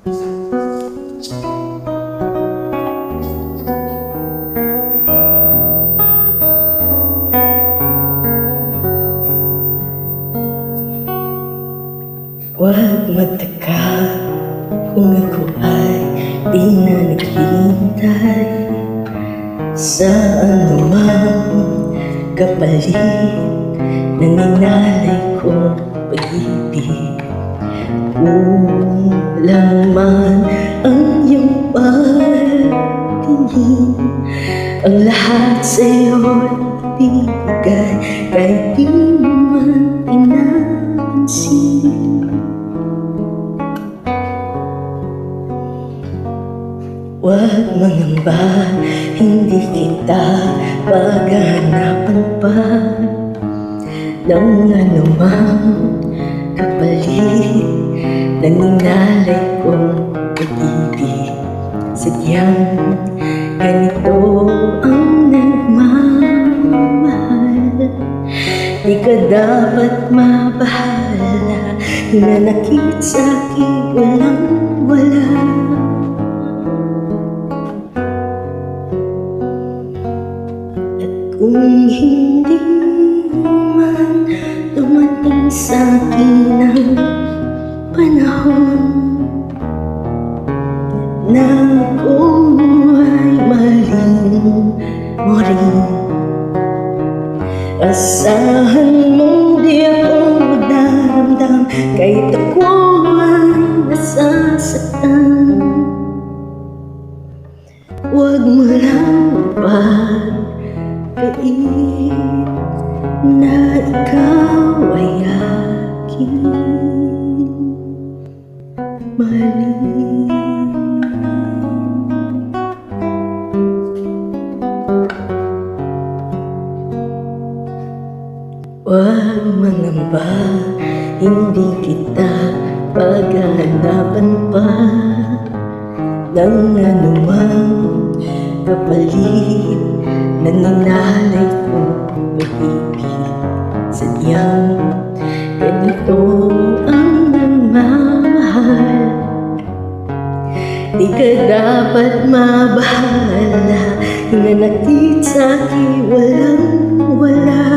Huwag magtaka kung ako ay di na naghihintay sa anumang kapalit ng inalay kong pag-ibig. Kulang man ang iyong pagtingin, ang lahat sa'yo'y ibigay kahit di mo man pinapansin. Huwag mangamba, hindi kita paghahanapan pa ng anumang kapalit ng inalay kong pag-ibig. Sadyang ganito ang nagmamahal, di ka dapat mabahala, hinanakit sa'kin walang wala. Kung hindi man dumating sa'kin ang panahon na ako ay mahalin mo rin, asahan mong di ako magdaramdam kahit ako ay nasasaktan. Huwag mo lang pagkain na ikaw ay aking mahalin. Huwag mangamba, hindi kita paghahanapan pa ng anumang kapalit ng inalay kong pag-ibig. Sadyang ganito ang nagmamahal, di ka dapat mabahala, hinanakit sa'kin walang wala.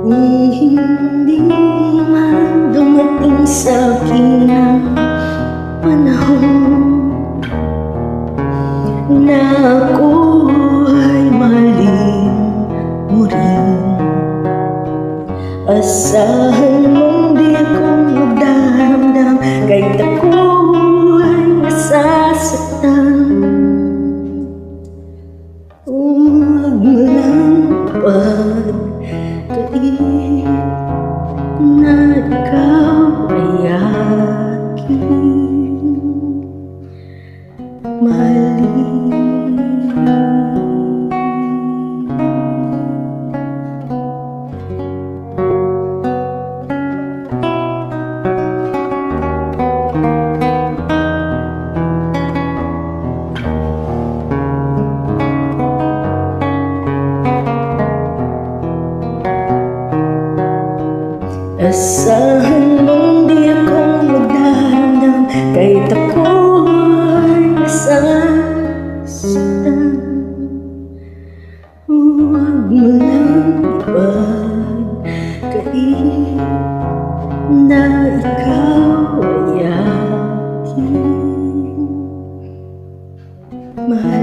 Kung hindi man dumating sa'kin ang panahon na ako ay mahalin mo rin, asahan mong di ako magdaramdam kahit ako ay nasasaktan. Huwag mo lang pagkain na ikaw ay aking mahalin. Asahan mong di ako magdaramdam kahit ako ay nasasaktan. Huwag mo lang ipagkain na ikaw ay aking mahal.